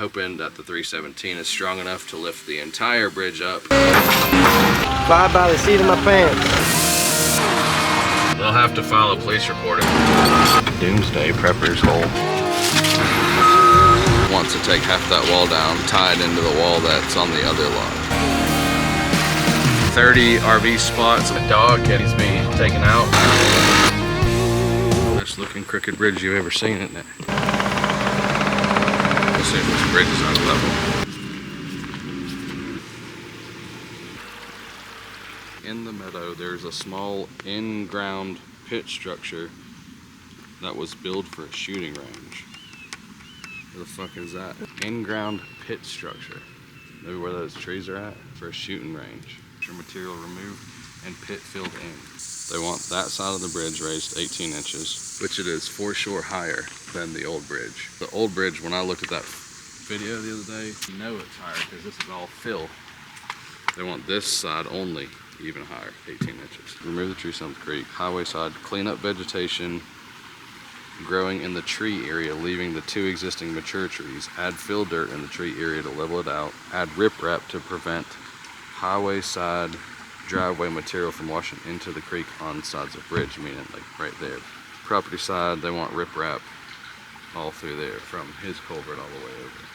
hoping that the 317 is strong enough to lift the entire bridge up. Fly by the seat of my pants. They'll have to file a police report. Doomsday Prepper's hole. Wants to take half that wall down, tie it into the wall that's on the other lot. 30 RV spots. A dog can be taken out. Best looking crooked bridge you've ever seen, isn't it? Let's see if this bridge is on level. In the meadow, there's a small in-ground pit structure that was built for a shooting range. Where the fuck is that? In-ground pit structure. Maybe where those trees are at? For a shooting range. Material removed and pit filled in. They want that side of the bridge raised 18 inches, which it is for sure higher than the old bridge. The old bridge, when I looked at that video the other day, you know it's higher because this is all fill. They want this side only even higher, 18 inches. Remove the tree stump creek. Highway side, clean up vegetation growing in the tree area, leaving the 2 existing mature trees. Add fill dirt in the tree area to level it out. Add riprap to prevent highway side driveway material from washing into the creek on sides of bridge, meaning like right there. Property side, they want riprap all through there from his culvert all the way over.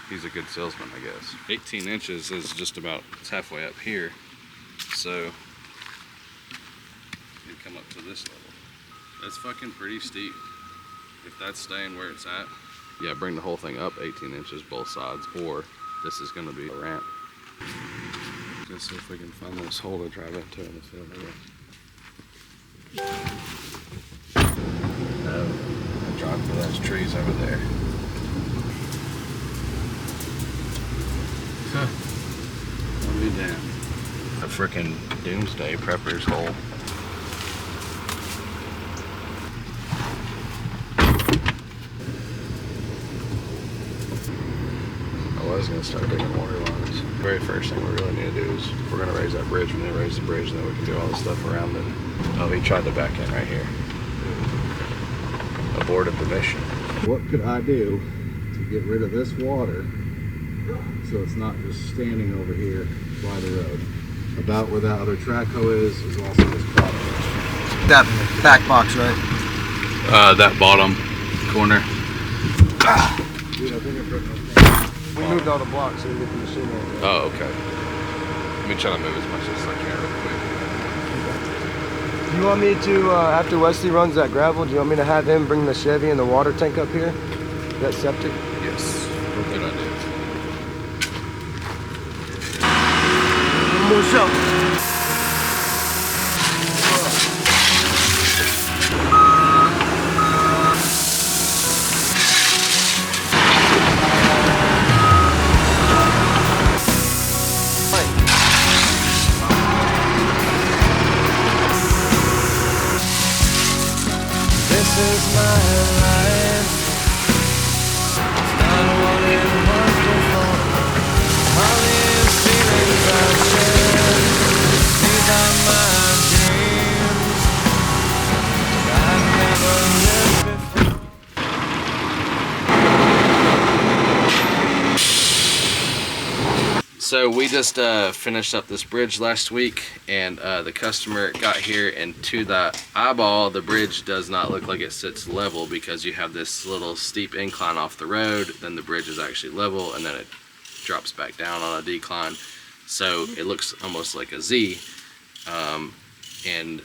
He's a good salesman, I guess. 18 inches is just about, it's halfway up here. So you come up to this level. That's fucking pretty steep. If that's staying where it's at, yeah, bring the whole thing up 18 inches both sides, or this is gonna be a ramp. Let's see if we can find this hole to drive into in the field. I drive for those trees over there. Huh. I'll be damned. A frickin' Doomsday Prepper's hole. I was gonna start digging water lines. Very first thing we really need to do is, if we're gonna raise that bridge, we need to raise the bridge, and then we can do all the stuff around it. Oh, he tried to back in right here. Aborted the mission. What could I do to get rid of this water so it's not just standing over here by the road? About where that other track hoe is also this product. That back box, right? That bottom corner. Dude, I think I'm putting those things. We moved all the blocks so we get the machine right there. Oh, okay. Let me try to move as much as I can real quick. Do you want me to, after Wesley runs that gravel, do you want me to have him bring the Chevy and the water tank up here? That septic? Yes. Good idea. One more shot. This is my life. Not what it was before. All these feelings I share, these are my dreams. I've never lived before. So we just finished up this bridge last week, and the customer got here, and to the eyeball the bridge does not look like it sits level, because you have this little steep incline off the road, then the bridge is actually level, and then it drops back down on a decline, so it looks almost like a Z, and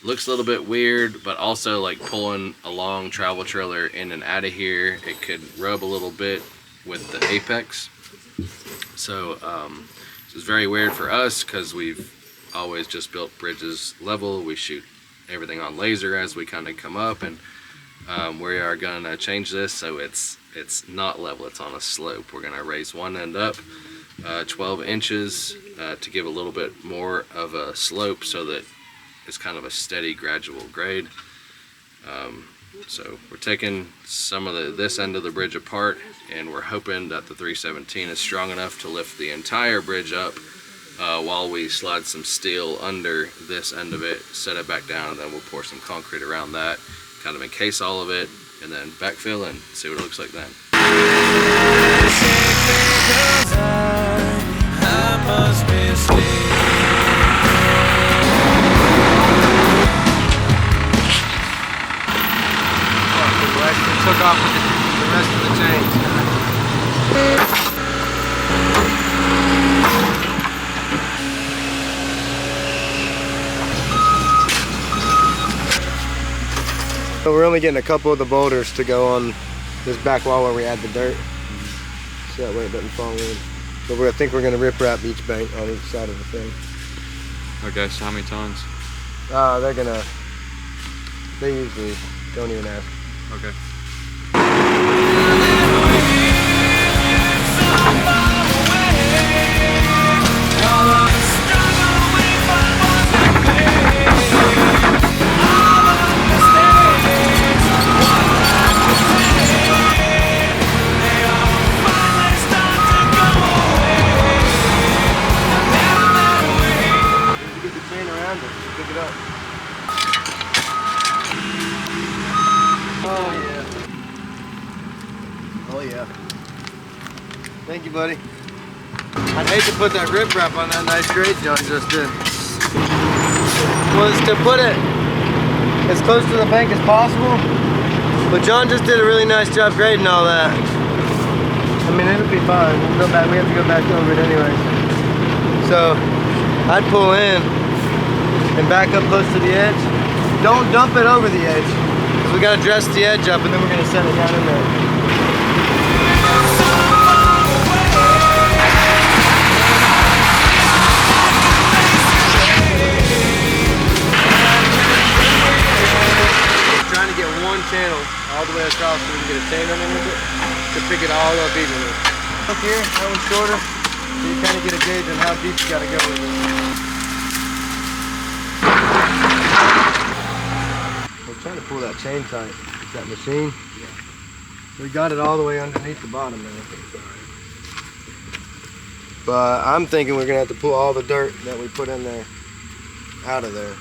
looks a little bit weird, but also like pulling a long travel trailer in and out of here, it could rub a little bit with the apex. So this is very weird for us, because we've always just built bridges level. We shoot everything on laser as we kind of come up, and we are gonna change this so it's not level, it's on a slope. We're gonna raise one end up 12 inches to give a little bit more of a slope, so that it's kind of a steady gradual grade. So we're taking some of this end of the bridge apart, and we're hoping that the 317 is strong enough to lift the entire bridge up while we slide some steel under this end of it, set it back down, and then we'll pour some concrete around that, kind of encase all of it, and then backfill and see what it looks like then. So we're only getting a couple of the boulders to go on this back wall where we add the dirt. So that way it doesn't fall in. But I think we're gonna rip wrap each bank on each side of the thing. Okay, so how many tons? They usually don't even ask. Okay. Thank you, buddy. I'd hate to put that riprap on that nice grade John just did. Was to put it as close to the bank as possible, but John just did a really nice job grading all that. I mean, it'll be fine. We'll go back. We have to go back over it anyway. So I'd pull in and back up close to the edge. Don't dump it over the edge, because we gotta dress the edge up, and then we're gonna set it down in there. Channel all the way across so we can get a chain underneath it to pick it all up evenly. Up here, that one's shorter, so you kind of get a gauge on how deep you got to go with it. I was trying to pull that chain tight with that machine. Yeah. We got it all the way underneath the bottom now. But I'm thinking we're going to have to pull all the dirt that we put in there out of there.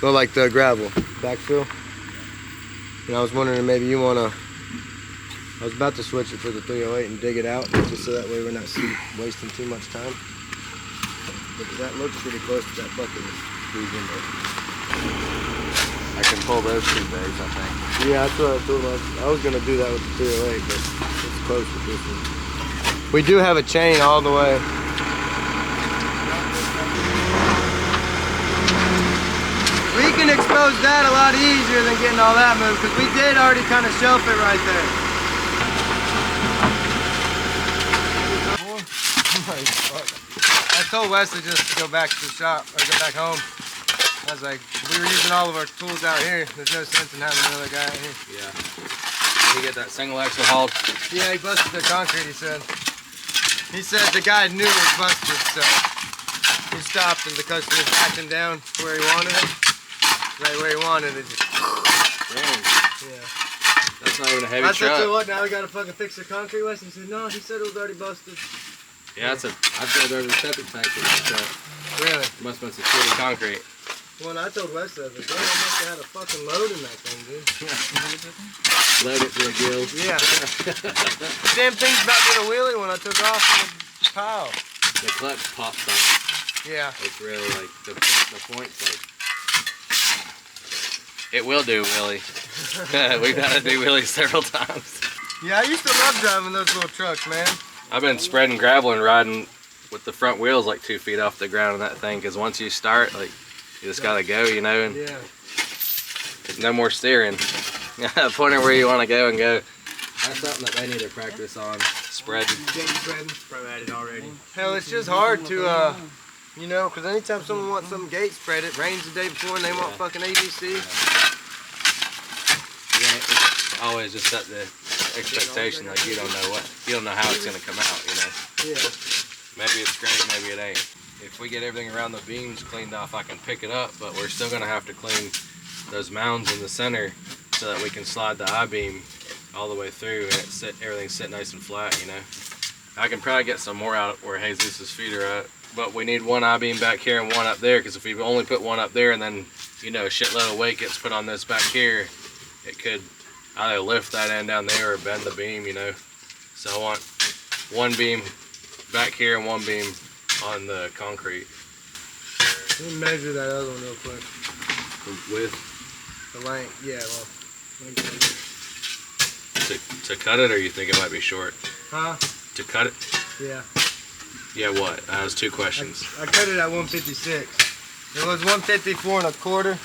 Well, like the gravel, backfill. And I was wondering maybe you wanna, I was about to switch it for the 308 and dig it out, just so that way we're not wasting too much time. But that looks pretty close to that bucket of squeeze in there. I can pull those 2 bags, I think. Yeah, that's what I told him. I was gonna do that with the 308, but it's close with this one. We do have a chain all the way. We can expose that a lot easier than getting all that moved, because we did already kind of shelf it right there. I told Wesley just to go back to the shop, or go back home. I was like, we were using all of our tools out here. There's no sense in having another guy out here. Yeah. Did he get that single axle hauled? Yeah, he busted the concrete, he said. He said the guy knew it was busted, so he stopped and the customer was backing down to where he wanted it. Right where he wanted it. Just... Dang. Yeah. That's not even a heavy truck. I said, so what, now we gotta fucking fix the concrete, Wes? He said, no, he said it was already busted. Yeah, I've drove over the septic tank with this truck. Really? It must have been some shitty concrete. Well, I told Wes, I was like, damn, I must have had a fucking load in that thing, dude. Load it to the gills. Yeah. Damn thing's about to do a wheelie when I took off from the pile. The clutch pops on it. Yeah. It's really like, the point's like, it will do wheelie. We've had to do wheelies several times. Yeah, I used to love driving those little trucks, man. I've been spreading gravel and riding with the front wheels like 2 feet off the ground on that thing, because once you start, like, you just gotta go, you know, and yeah. No more steering. Point it where you want to go and go. That's something that they need to practice on. Spreading. Probably at it already. Hell, it's just hard to, you know, because anytime someone wants some gate spread, it rains the day before and they want fucking ABC. Yeah, it's always just set the expectation, like you don't know how it's gonna come out, you know. Yeah. Maybe it's great, maybe it ain't. If we get everything around the beams cleaned off, I can pick it up, but we're still gonna have to clean those mounds in the center so that we can slide the I-beam all the way through and everything sit nice and flat, you know. I can probably get some more out where Jesus' feet are at, but we need one I-beam back here and one up there, because if we only put one up there and then, you know, a shitload of weight gets put on this back here, it could either lift that end down there or bend the beam, you know. So I want one beam back here and one beam on the concrete. Let me measure that other one real quick. With The length, yeah, well. to cut it, or you think it might be short? Huh? To cut it? Yeah. Yeah, what? That was 2 questions. I cut it at 156. It was 154 1/4.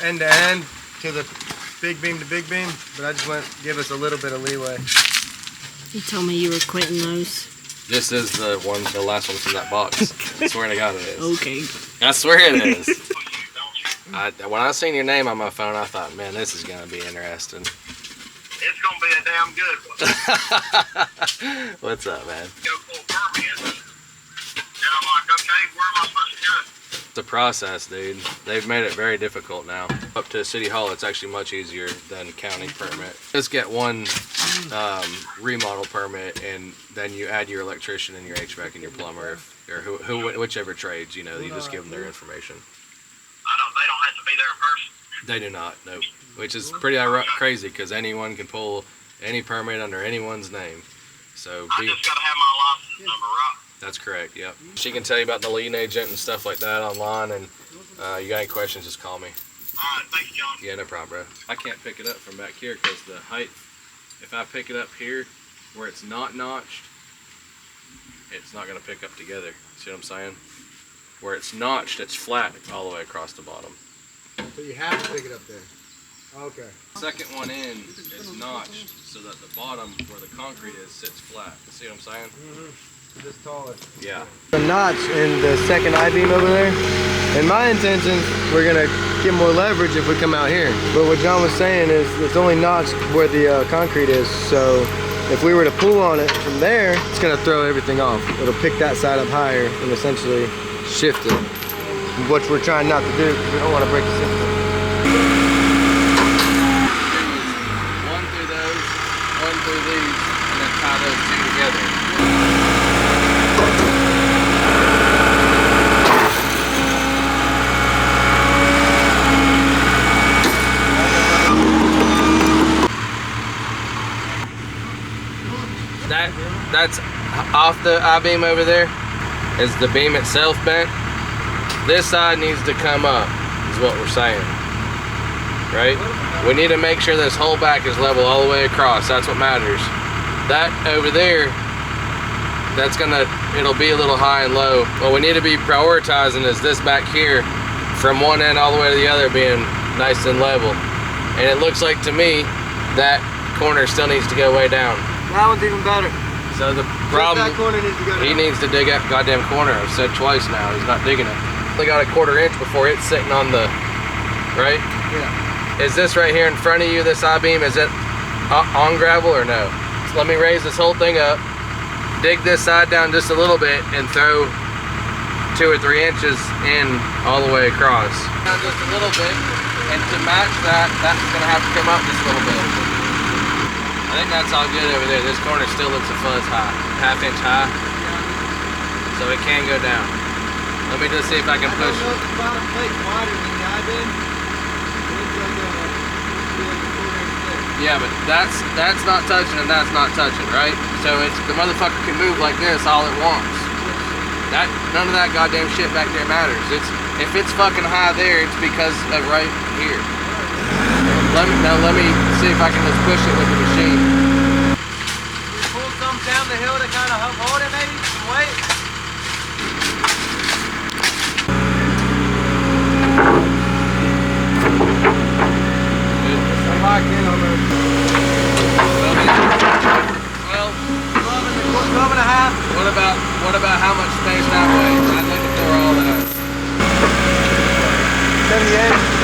end to end to the big beam to big beam, but I just went give us a little bit of leeway. You told me you were quitting those. This is the last one from that box. I swear to God it is. Okay. I swear it is. When I seen your name on my phone, I thought, man, this is gonna be interesting. It's gonna be a damn good one. What's up, man? Go pull permits, and I'm like, okay, where am I supposed to go? It's a process, dude. They've made it very difficult now. Up to City Hall, it's actually much easier than county permit. Just get one remodel permit, and then you add your electrician and your HVAC and your plumber, or whichever trades, you know, you just give them their information. They don't have to be there in person. They do not, no. Which is pretty crazy, because anyone can pull any permit under anyone's name. So I just gotta have my license number, right? That's correct, yep. She can tell you about the lien agent and stuff like that online, and you got any questions, just call me. Alright, thank you, John. Yeah, no problem, bro. I can't pick it up from back here because the height, if I pick it up here where it's not notched, it's not going to pick up together. See what I'm saying? Where it's notched, it's flat all the way across the bottom. So you have to pick it up there. Okay. Second one in is notched so that the bottom where the concrete is sits flat. See what I'm saying? Just taller. Yeah. The notch in the second I-beam over there. In my intentions, we're gonna get more leverage if we come out here. But what John was saying is it's only notched where the concrete is. So if we were to pull on it from there, it's gonna throw everything off. It'll pick that side up higher and essentially shift it. Which we're trying not to do because we don't want to break the system. One through those, one through these, and then tie those two together. That's off the I-beam over there. Is the beam itself bent? This side needs to come up, is what we're saying. Right? We need to make sure this whole back is level all the way across. That's what matters. That over there, it'll be a little high and low. What we need to be prioritizing is this back here from one end all the way to the other being nice and level. And it looks like to me that corner still needs to go way down. That one's even better. So the problem, that corner needs to go down. he needs to dig that goddamn corner. I've said twice now, he's not digging it. They got a 1/4 inch before it's sitting on the, right? Yeah. Is this right here in front of you, this I-beam, is it on gravel or no? So let me raise this whole thing up, dig this side down just a little bit, and throw 2 or 3 inches in all the way across. Down just a little bit, and to match that, that's gonna have to come up just a little bit. I think that's all good over there. This corner still looks a fuzz high, 1/2 inch high, so it can go down. Let me just see if I can push. I don't know if the bottom plate's wider than the I-beam. Yeah, but that's not touching and that's not touching, right? So it's the motherfucker can move like this all it wants. None of that goddamn shit back there matters. If it's fucking high there, it's because of right here. Let me see if I can just push it with the machine. Pull some down the hill to kind of hold it maybe, some weight. I'm locked in on those. Well, 12 and a half. what about how much space that way? I'd like to throw all that. 78.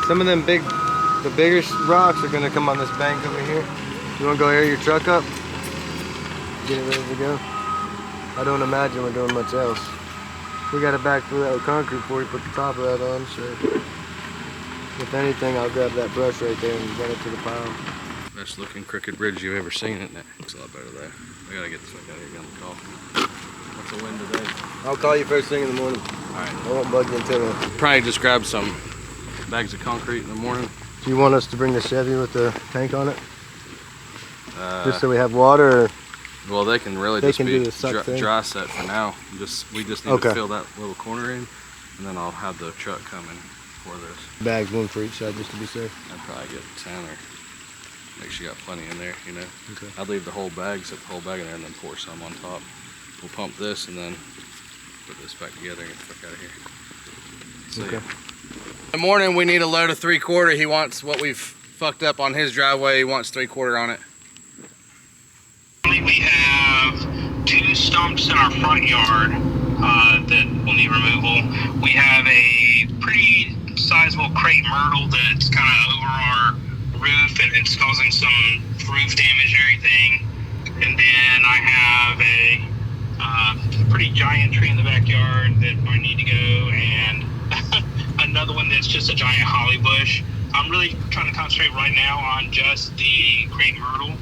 Some of them the bigger rocks are gonna come on this bank over here. You wanna go air your truck up? Get it ready to go? I don't imagine we're doing much else. We gotta backfill that with concrete before we put the top of that on, so. If anything, I'll grab that brush right there and run it to the pile. Best looking crooked bridge you've ever seen, isn't it? Looks a lot better there. I gotta get this one down here on the call. What's the wind today? I'll call you first thing in the morning. Alright. I won't bug you until then. Probably just grab some bags of concrete in the morning. Do you want us to bring the Chevy with the tank on it? Just so we have water? Or Well, they can really They just can be do the suck thing? dry set for now. We just need Okay. to fill that little corner in, and then I'll have the truck coming for this. bags, one for each side, just to be safe. I'd probably get 10 or make sure you got plenty in there, you know. Okay. I'd leave the whole bag, set the whole bag in there, and then pour some on top. We'll pump this and then put this back together and get the fuck out of here. See ya. In the morning, we need a load of 3/4. He wants what we've fucked up on his driveway. He wants 3/4 on it. We have 2 stumps in our front yard that will need removal. We have a pretty sizable crepe myrtle that's kind of over our roof and it's causing some roof damage and everything. And then I have a pretty giant tree in the backyard that I need to go, and another one that's just a giant holly bush. I'm really trying to concentrate right now on just the crepe myrtle.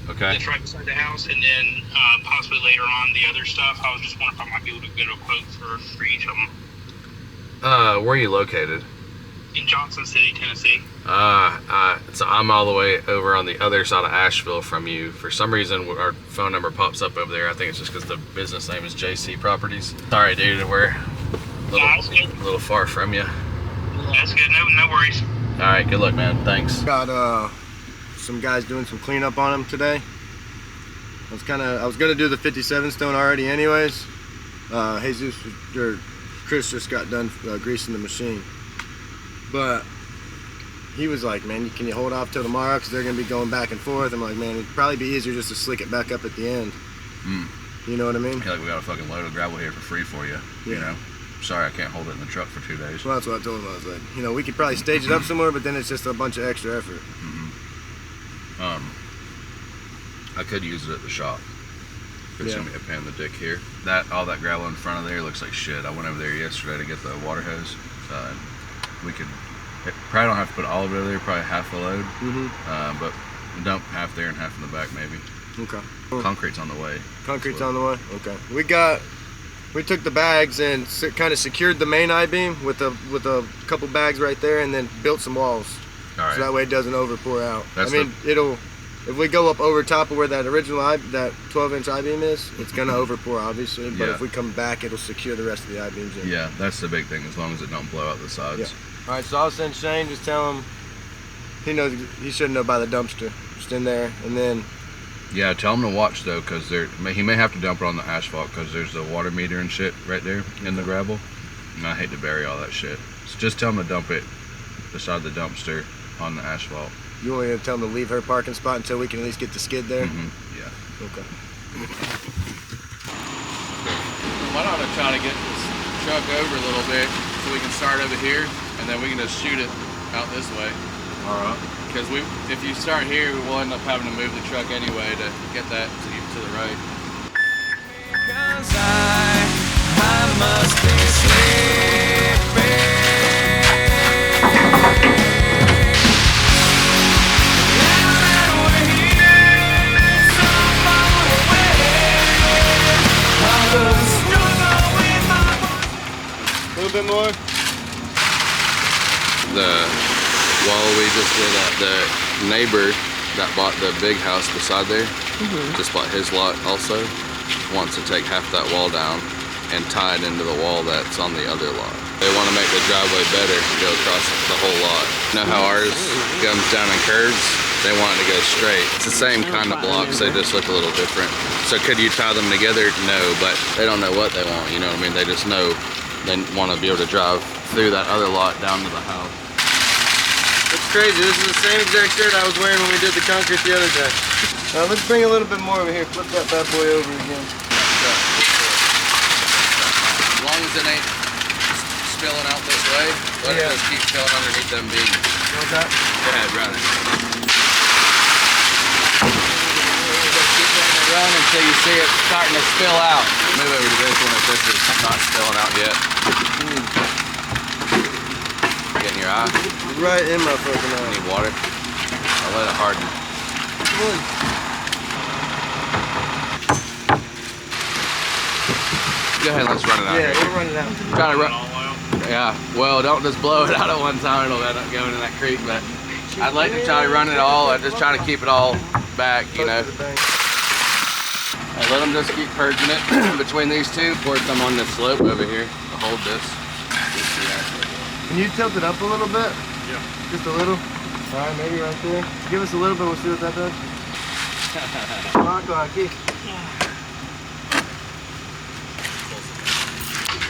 Okay. That's right beside the house, and then possibly later on the other stuff. I was just wondering if I might be able to get a quote for each of them. Where are you located? In Johnson City, Tennessee. So I'm all the way over on the other side of Asheville from you. For some reason, our phone number pops up over there. I think it's just because the business name is JC Properties. Sorry, dude, we're a little far from you. That's good. No worries. All right, good luck, man. Thanks. Got some guys doing some cleanup on them today. I was gonna do the 57 stone already anyways. Chris just got done greasing the machine. But he was like, man, can you hold off till tomorrow? Because they're going to be going back and forth. I'm like, man, it'd probably be easier just to slick it back up at the end. You know what I mean? I feel like we got a fucking load of gravel here for free for you. You Yeah. know? Sorry, I can't hold it in the truck for 2 days. Well, that's what I told him. I was like, you know, we could probably stage it up somewhere, but then it's just a bunch of extra effort. I could use it at the shop. It's Yeah. gonna be a pain in the dick here. All that gravel in front of there looks like shit. I went over there yesterday to get the water hose. We could probably don't have to put all of it over there, probably half a load. But dump half there and half in the back maybe. Okay. Concrete's on the way. Concrete's on the way? Okay. We took the bags and kind of secured the main I-beam with a couple bags right there, and then built some walls. All right. So that way it doesn't over pour out. That's if we go up over top of where that original that 12-inch I-beam is, it's gonna over pour obviously. But Yeah. if we come back, it'll secure the rest of the I-beams in. Yeah, that's the big thing, as long as it don't blow out the sides. Yeah. All right, so I'll send Shane. Just tell him he should know by the dumpster, just in there, and then. Yeah, tell him to watch though, because he may have to dump it on the asphalt because there's the water meter and shit right there in the gravel. And I hate to bury all that shit. So just tell him to dump it beside the dumpster on the asphalt. You want me to tell him to leave her parking spot until we can at least get the skid there? Yeah. Okay. Why don't I try to get this truck over a little bit so we can start over here and then we can just shoot it out this way. All right. Because if you start here, we will end up having to move the truck anyway to get that to the right. 'Cause I must be sleeping. A little bit more. The wall we just did at the neighbor that bought the big house beside there, just bought his lot also, wants to take half that wall down and tie it into the wall that's on the other lot. They want to make the driveway better and go across the whole lot. You know how ours comes down in curves? They want it to go straight. It's the same kind of blocks, they just look a little different. So could you tie them together? No, but they don't know what they want, you know what I mean? They just know they want to be able to drive through that other lot down to the house. It's crazy. This is the same exact shirt I was wearing when we did the concrete the other day. Let's bring a little bit more over here. Flip that bad boy over again. As long as it ain't spilling out this way, let it just keep filling underneath them beams. What's that? Go ahead, run it. Just keep letting it run until you see it starting to spill out. Move over to this one if this is not spilling out yet. Getting your eye? Right in my fucking eye. Need water? I'll let it harden. Come on. Go ahead, let's run it out Yeah, here. we're running out. Try to run. Yeah, well, don't just blow it out at one time, it'll end up going in that creek, but I'd like to try to run it all. I just try to keep it all back, you know. I let them just keep purging it between these two. Of course, I'm on this slope over here to hold this. Can you tilt it up a little bit? Yeah. Just a little? All right, maybe right there. Give us a little bit, we'll see what that does. Come on, keep.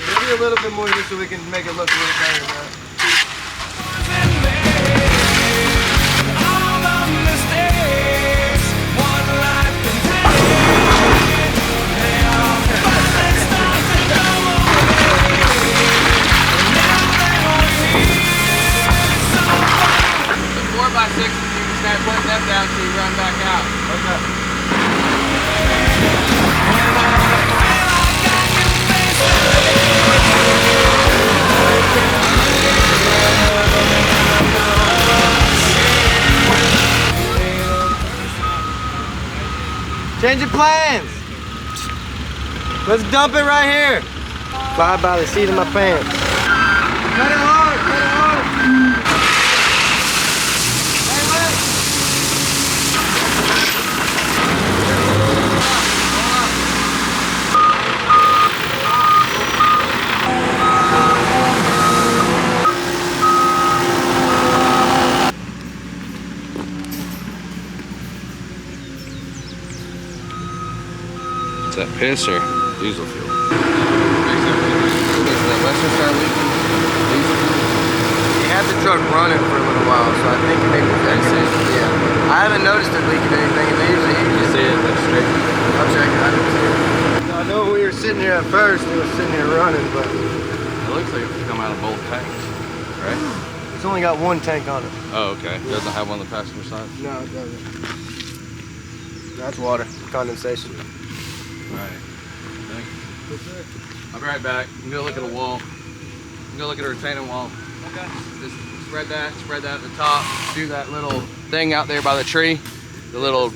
Maybe a little bit more just so we can make it look a little better than that. The 4x6, you can start putting them down so you run back out. Okay. Change of plans. Let's dump it right here. Fly by the seat of my pants. Cut it hard, cut it hard. Is that piss or diesel fuel? You had the truck running for a little while, so I think maybe yeah. I haven't noticed it leaking anything, and they usually You see it, that's straight. I'll check it. I didn't see it. I know when we were sitting here at first, it was sitting here running, but It looks like it's come out of both tanks, right? it's only got one tank on it. Oh, okay. It doesn't have one on the passenger side? No, it doesn't. That's water, condensation. Alright. I'll be right back. I'm gonna look at a wall. I'm gonna look at a retaining wall. Okay. Just spread that at the top. Do that little thing out there by the tree. The little,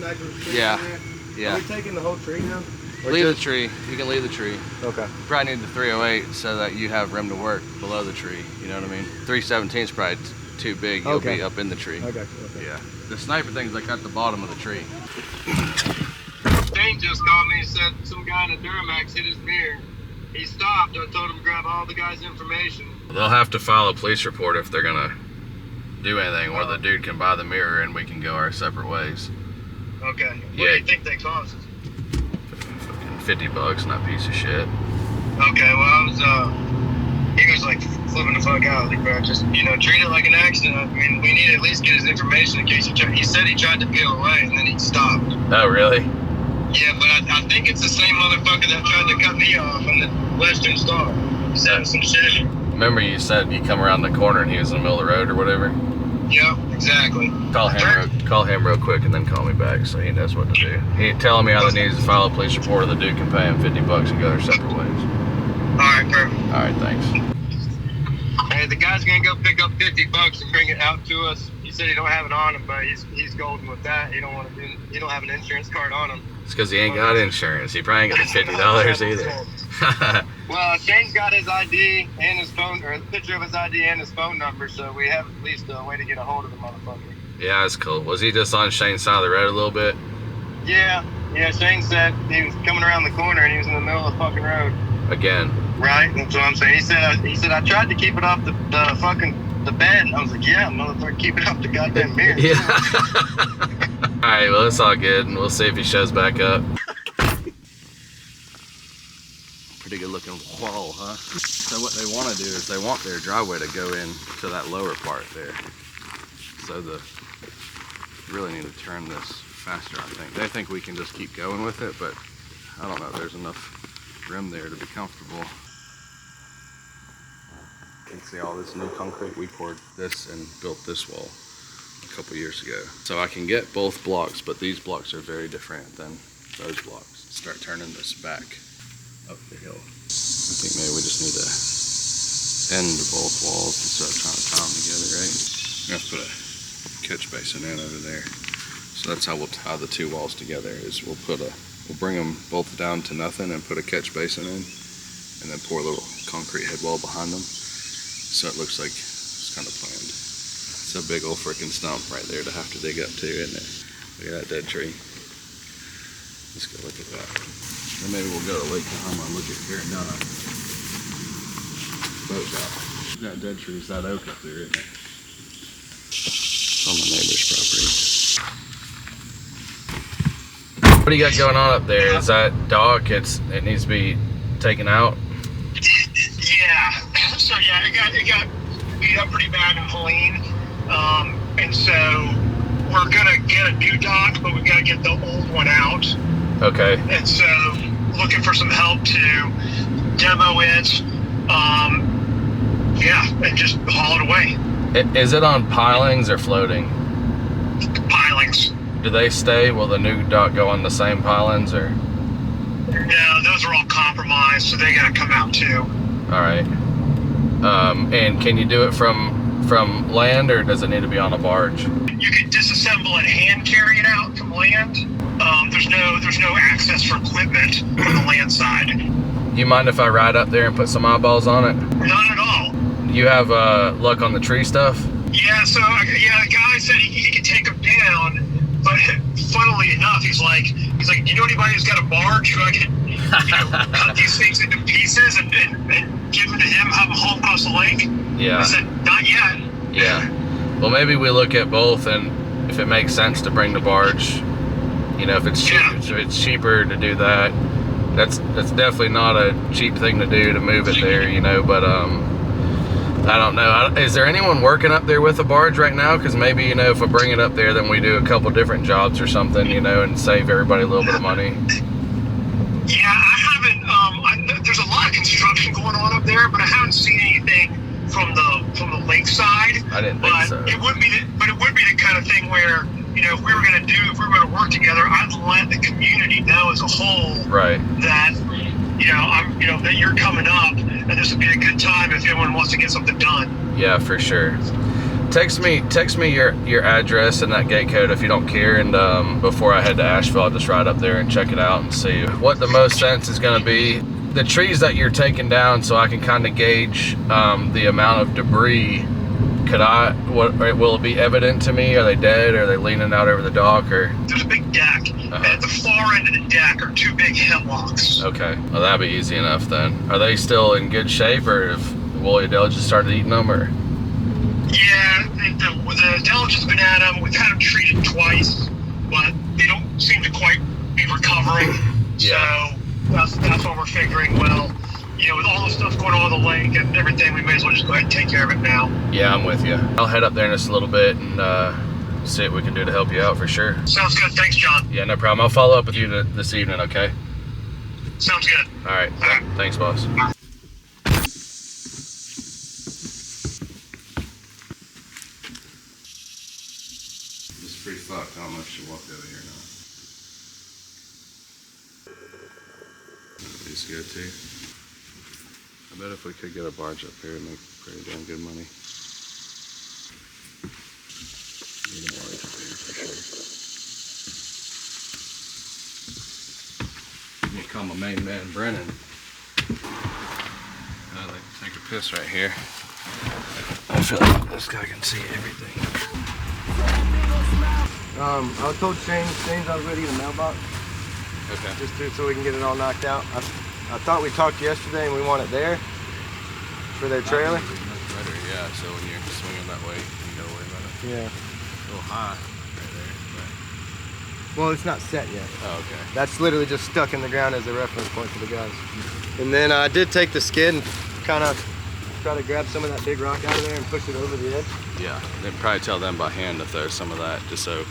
yeah. Are we taking the whole tree now? Leave the tree. You can leave the tree. Okay. You probably need the 308 so that you have room to work below the tree. You know what I mean? 317 is probably too big. You'll Okay. be up in the tree. Okay. Yeah. The sniper thing's like at the bottom of the tree. Shane just called me and said some guy in a Duramax hit his mirror. He stopped. I told him to grab all the guy's information. They'll have to file a police report if they're gonna do anything, or the dude can buy the mirror and we can go our separate ways. Okay. What do Yeah. you think they cost? Fucking $50, not piece of shit. Okay, well, I was, he was like flipping the fuck out. Like, bro, just, treat it like an accident. I mean, we need to at least get his information in case he said he tried to peel away and then he stopped. Oh, really? Yeah, but I think it's the same motherfucker that tried to cut me off on the Western Star. He said some shit. Remember you said you come around the corner and he was in the middle of the road or whatever? Yep, exactly. Call him real quick and then call me back so he knows what to do. He telling me either needs to file a police report or the dude can pay him $50 and go their separate ways. Alright, perfect. Alright, thanks. Hey, the guy's gonna go pick up $50 and bring it out to us. He said he don't have it on him, but he's golden with that. He don't have an insurance card on him. It's because he ain't got insurance. He probably ain't got the $50 either. Well, Shane's got his ID and his phone, or a picture of his ID and his phone number, so we have at least a way to get a hold of the motherfucker. Yeah, that's cool. Was he just on Shane's side of the road a little bit? Yeah, Shane said he was coming around the corner and he was in the middle of the fucking road. Again. Right, that's what I'm saying. He said I tried to keep it off the bed, and I was like, yeah, motherfucker, keep it off the goddamn mirror. Yeah. Alright, well, it's all good, and we'll see if he shows back up. Pretty good looking wall, huh? So what they want to do is they want their driveway to go in to that lower part there. So really need to turn this faster, I think. They think we can just keep going with it, but I don't know if there's enough room there to be comfortable. You can see all this new concrete. We poured this and built this wall a couple years ago. So I can get both blocks, but these blocks are very different than those blocks. Start turning this back up the hill. I think maybe we just need to end both walls instead of trying to tie them together, right? We're gonna put a catch basin in over there. So that's how we'll tie the two walls together, is we'll bring them both down to nothing and put a catch basin in, and then pour a little concrete head wall behind them. So it looks like it's kind of planned. It's a big old freaking stump right there to have to dig up to, isn't it? Look at that dead tree. Let's go look at that. Then maybe we'll go to Lake Kahama and look at here and down. Boat dock. That dead tree is that oak up there, isn't it? It's on the neighbor's property. What do you got going on up there? Is that dock? It needs to be taken out? Yeah. So yeah, it got beat up pretty bad in Helene. And so we're gonna get a new dock, but we gotta get the old one out. Okay. And so looking for some help to demo it. Yeah, and just haul it away. Is it on pilings or floating? Pilings. Do they stay? Will the new dock go on the same pilings or? No, those are all compromised, so they gotta come out too. All right. And can you do it from land, or does it need to be on a barge? You can disassemble and hand carry it out from land. There's no access for equipment on the land side. You mind if I ride up there and put some eyeballs on it? Not at all. You have luck on the tree stuff? Yeah, so the guy said he could take them down, but funnily enough, he's like, you know anybody who's got a barge who I could cut these things into pieces and give them to him, have them haul across the lake? Yeah. I said, not yet. Yeah. Well, maybe we look at both, and if it makes sense to bring the barge, if it's cheap, if it's cheaper to do that, that's definitely not a cheap thing to do to move it there, but I don't know. Is there anyone working up there with a barge right now? Because maybe, if we bring it up there, then we do a couple different jobs or something, and save everybody a little bit of money. Yeah, I haven't. There's a lot of construction going on up there, but I haven't seen anything from the Lakeside. I didn't think so. It would be the kind of thing where if we were going to work together, I'd let the community know as a whole, right, that that you're coming up, and this would be a good time if anyone wants to get something done. Yeah, for sure. Text me your address and that gate code if you don't care, and before I head to Asheville, I'll just ride up there and check it out and see what the most sense is going to be. The trees that you're taking down, so I can kind of gauge the amount of debris. Will it be evident to me? Are they dead? Are they leaning out over the dock? Or there's a big deck, and at the far end of the deck are two big hemlocks. Okay, well that'd be easy enough then. Are they still in good shape, or have woolly just started eating them, or? Yeah, the diligence has been at them. We've had them treated twice, but they don't seem to quite be recovering. Yeah. So that's what we're figuring. Well, with all the stuff going on the lake and everything, we may as well just go ahead and take care of it now. Yeah, I'm with you. I'll head up there in just a little bit and see what we can do to help you out for sure. Sounds good. Thanks, John. Yeah, no problem. I'll follow up with you this evening, okay? Sounds good. All right. Thanks, boss. It's pretty fucked. I don't know if she walked over here or not. Everybody's good too. I bet if we could get a barge up here, it'd make pretty damn good money. Need a barge up here for sure. I'm gonna call my main man, Brennan. I like to take a piss right here. I feel like this guy can see everything. I was told Shane's I was ready to get a mailbox. Okay. Just so we can get it all knocked out. I thought we talked yesterday and we want it there for their trailer. Much better, yeah. So when you're swinging that way, you gotta worry about it. Yeah. A little high right there. But... Well, it's not set yet. Oh, okay. That's literally just stuck in the ground as a reference point for the guys. And then I did take the skid and kind of try to grab some of that big rock out of there and push it over the edge. Yeah, they'd probably tell them by hand to throw some of that, just so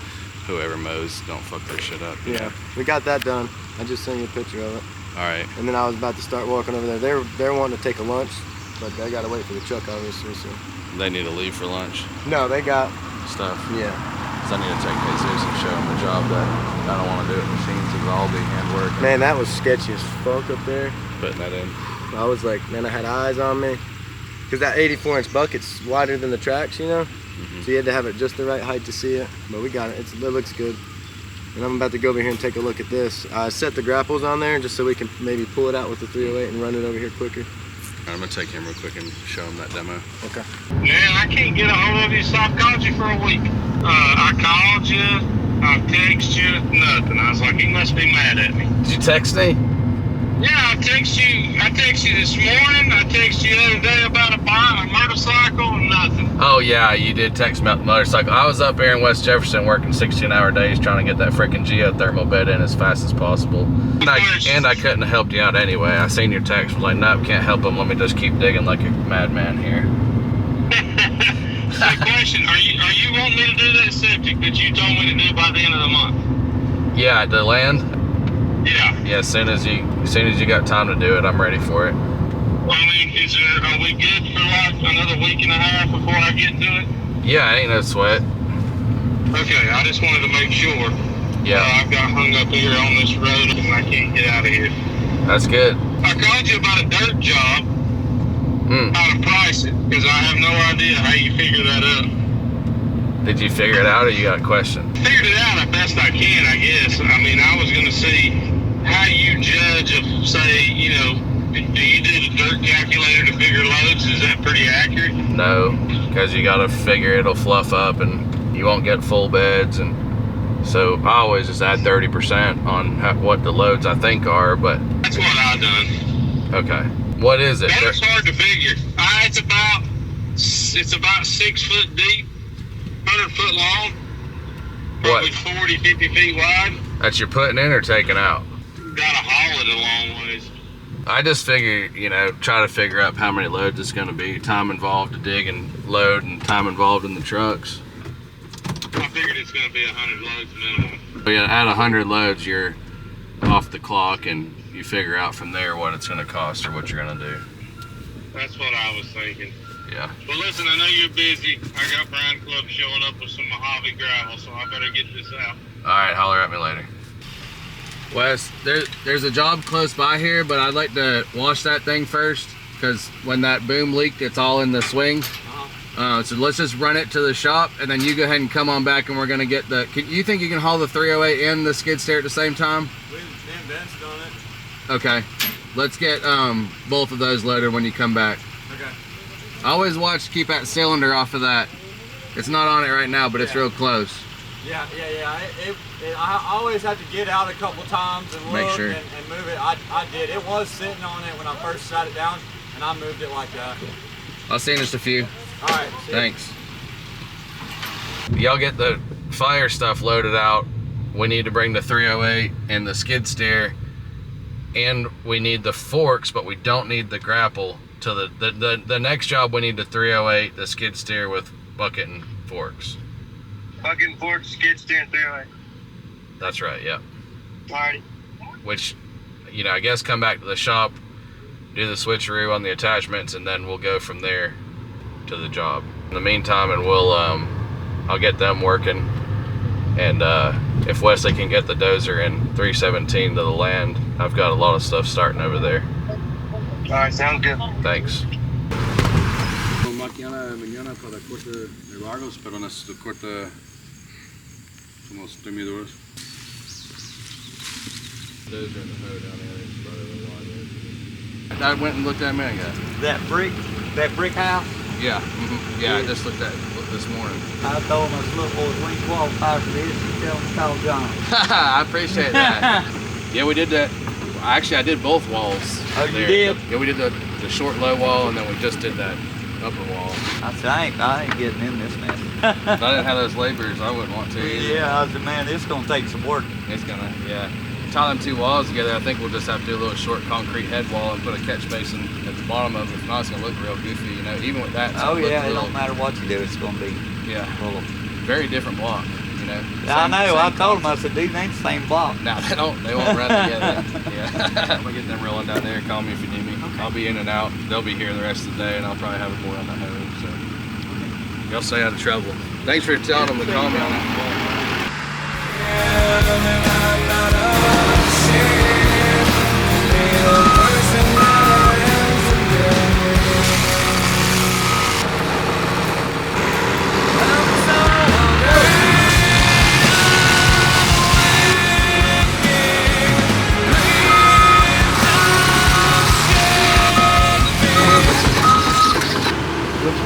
whoever mows don't fuck their shit up. Yeah, we got that done. I just sent you a picture of it. All right. And then I was about to start walking over there. They're wanting to take a lunch, but they got to wait for the truck, obviously. So. They need to leave for lunch. No, they got stuff. Yeah. Cause I need to take Jesus and show them the job that I don't want to do it. Machines will all be handwork. Man, that was sketchy as fuck up there. Putting that in. I was like, man, I had eyes on me. Because that 84-inch bucket's wider than the tracks, So you had to have it just the right height to see it. But we got it. It looks good. And I'm about to go over here and take a look at this. I set the grapples on there just so we can maybe pull it out with the 308 and run it over here quicker. I'm gonna take him real quick and show him that demo. Okay. Man, I can't get a hold of you. Stop called you for a week. I called you. I texted you. Nothing. I was like, he must be mad at me. Did you text me? Yeah, I texted you this morning. I texted you the other day about a motorcycle and nothing. Oh yeah, you did text me about the motorcycle. I was up here in West Jefferson working 16-hour days trying to get that freaking geothermal bed in as fast as possible. And I couldn't have helped you out anyway. I seen your text, was like, nope, can't help him. Let me just keep digging like a madman here. So question, are you wanting me to do that septic that you told me to do by the end of the month? Yeah, the land? Yeah. Yeah, as soon as you got time to do it, I'm ready for it. I mean, are we good for like another week and a half before I get to it? Yeah, ain't no sweat. Okay, I just wanted to make sure. Yeah. I've got hung up here on this road and I can't get out of here. That's good. I called you about a dirt job. How to price it, because I have no idea how you figure that out. Did you figure it out or you got a question? Figured it out as best I can, I guess. I mean, I was going to see how you judge of, say, you know, do you do the dirt calculator to figure loads? Is that pretty accurate? No, because you got to figure it'll fluff up and you won't get full beds. And so I always just add 30% on what the loads I think are, but... That's what I've done. Okay. What is it? That's hard to figure. It's about 6 foot deep, 100 foot long, probably 40, 50 feet wide. That you're putting in or taking out? Gotta haul it a long ways. I just figure, you know, try to figure out how many loads it's going to be. Time involved to dig and load and time involved in the trucks. I figured it's going to be 100 loads minimum. But yeah, at 100 loads, you're off the clock and you figure out from there what it's going to cost or what you're going to do. That's what I was thinking. Yeah. Well, listen, I know you're busy. I got Brian Club showing up with some Mojave gravel, so I better get this out. All right, holler at me later. Wes, there's a job close by here, but I'd like to wash that thing first because when that boom leaked, it's all in the swing. So let's just run it to the shop and then you go ahead and come on back and we're going to get the... You think you can haul the 308 and the skid steer at the same time? Ben's done it. Okay. Let's get both of those loaded when you come back. Okay. I always watch to keep that cylinder off of that. It's not on it right now, but it's real close. Yeah. I always have to get out a couple times and Make look sure. and move it. I did. It was sitting on it when I first sat it down, and I moved it like that. I'll see you in just a few. All right. Thanks. Y'all get the fire stuff loaded out. We need to bring the 308 and the skid steer, and we need the forks, but we don't need the grapple. To the next job, we need the 308, the skid steer with bucket and forks. Bucket and forks, skid steer, and 308. That's right. Yeah. Alrighty. Which, you know, I guess come back to the shop, do the switcheroo on the attachments, and then we'll go from there to the job. In the meantime, and we'll I'll get them working, and if Wesley can get the dozer in 317 to the land, I've got a lot of stuff starting over there. Alright, sounds good. Thanks. Mañana para corte de largos, pero nuestro corte somos termidores. I went and looked at a minute ago. That brick house. Yeah. Yeah, I just looked at it this morning. I told my little boy when he walked by for this, he tell him to call John. I appreciate that. Yeah, we did that. Actually, I did both walls. Oh, you did? Yeah, we did the short low wall, and then we just did that upper wall. I said, I ain't getting in this mess. If I didn't have those laborers, I wouldn't want to either. Yeah, I said, man, this is gonna take some work. It's gonna, yeah. Tie them two walls together, I think we'll just have to do a little short concrete head wall and put a catch basin at the bottom of it. If not, it's gonna look real goofy, you know, even with that. Oh yeah, it don't matter what you do, it's gonna be full. Very different block, you know. I know, I told him, I said, dude, they ain't the same block. No, they won't run together. Yeah. I'm gonna get them rolling down there, call me if you need me. Okay. I'll be in and out. They'll be here the rest of the day, and I'll probably have a boy on the hose, so. Y'all stay out of trouble. Thanks for telling them to call me on that.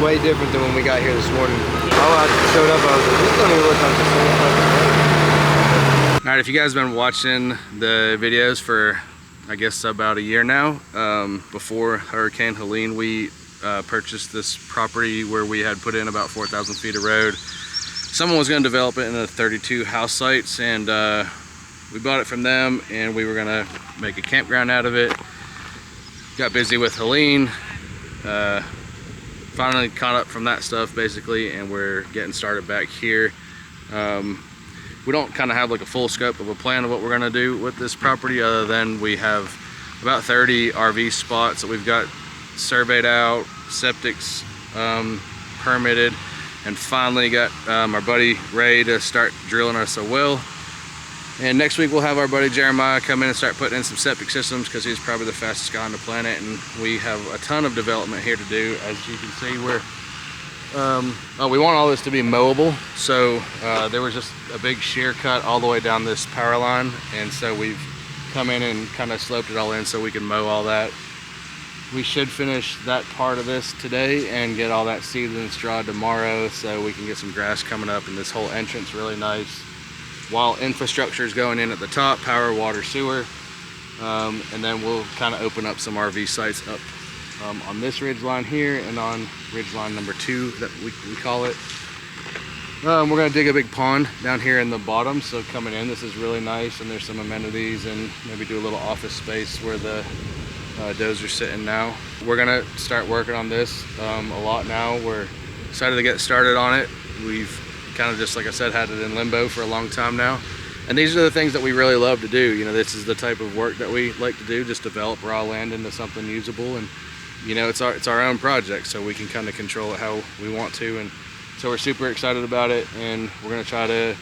way different than when we got here this morning. I showed up, I was like, this don't even look like the same fucking. Alright, if you guys have been watching the videos for, I guess, about a year now, before Hurricane Helene, we purchased this property where we had put in about 4,000 feet of road. Someone was going to develop it into 32 house sites, and we bought it from them, and we were going to make a campground out of it. Got busy with Helene, finally caught up from that stuff basically, and we're getting started back here. We don't kind of have like a full scope of a plan of what we're going to do with this property, other than we have about 30 RV spots that we've got surveyed out, septics permitted, and finally got our buddy Ray to start drilling us a well. And next week we'll have our buddy Jeremiah come in and start putting in some septic systems, because he's probably the fastest guy on the planet, and we have a ton of development here to do. As you can see, we're we want all this to be mowable, so there was just a big shear cut all the way down this power line, and so we've come in and kind of sloped it all in so we can mow all that. We should finish that part of this today and get all that seeded and strawed tomorrow, so we can get some grass coming up, and this whole entrance really nice. While infrastructure is going in at the top, power, water, sewer, and then we'll kind of open up some RV sites up on this ridge line here, and on ridge line number 2 that we call it. We're going to dig a big pond down here in the bottom, so coming in this is really nice, and there's some amenities, and maybe do a little office space where the dozer's sitting now. We're going to start working on this a lot now. We're excited to get started on it. We've kind of, just like I said, had it in limbo for a long time now, and these are the things that we really love to do. You know, this is the type of work that we like to do, just develop raw land into something usable, and you know, it's our own project, so we can kind of control it how we want to, and so we're super excited about it. And we're going to try to,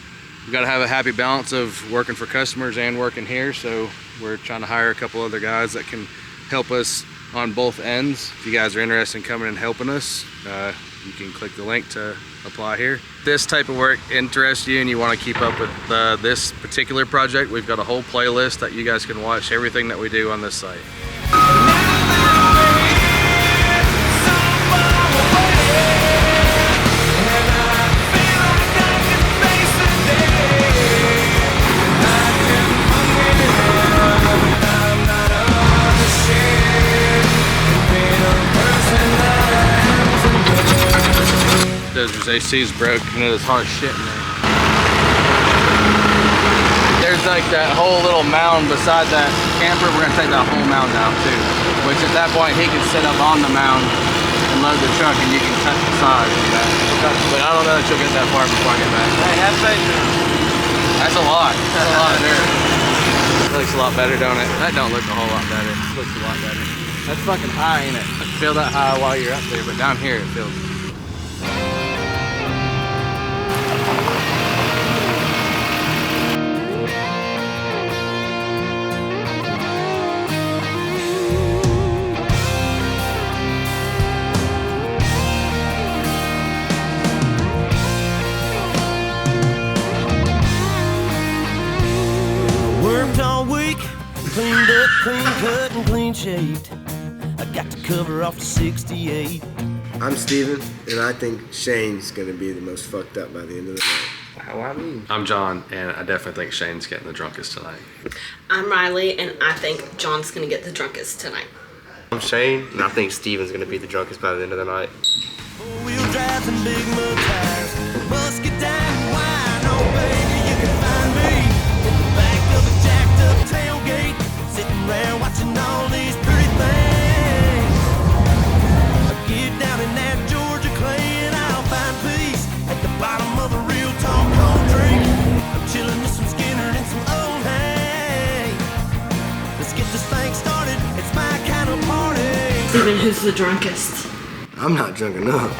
we've got to have a happy balance of working for customers and working here, so we're trying to hire a couple other guys that can help us on both ends. If you guys are interested in coming and helping us, you can click the link to apply here. If this type of work interests you and you want to keep up with this particular project, we've got a whole playlist that you guys can watch everything that we do on this site. Dozer's AC's broke and it is hard shit in there. There's like that whole little mound beside that camper. We're gonna take that whole mound down too, which at that point he can sit up on the mound and load the truck, and you can cut the sides of that. But I don't know that you'll get that far before I get back. Hey, have faith. That's a lot. That's a lot of dirt. It looks a lot better, don't it? That don't look a whole lot better. It looks a lot better. That's fucking high, ain't it? I feel that high while you're up there, but down here it feels. Cleaned up, clean cut, and clean shaved. I got the cover off the 68. I'm Steven, and I think Shane's gonna be the most fucked up by the end of the night. How I mean? I'm John, and I definitely think Shane's getting the drunkest tonight. I'm Riley, and I think John's gonna get the drunkest tonight. I'm Shane, and I think Steven's gonna be the drunkest by the end of the night. Four-wheel drive and big mud tires. Musket down, wine, oh baby, you can find me in the back of a jacked up tailgate, sitting around watching all these pretty things. I get down in that Georgia clay and I'll find peace at the bottom of a real tall cold drink. I'm chilling with some Skinner and some old hay. Let's get this thing started, it's my kind of party. Steven, who's the drunkest? I'm not drunk enough.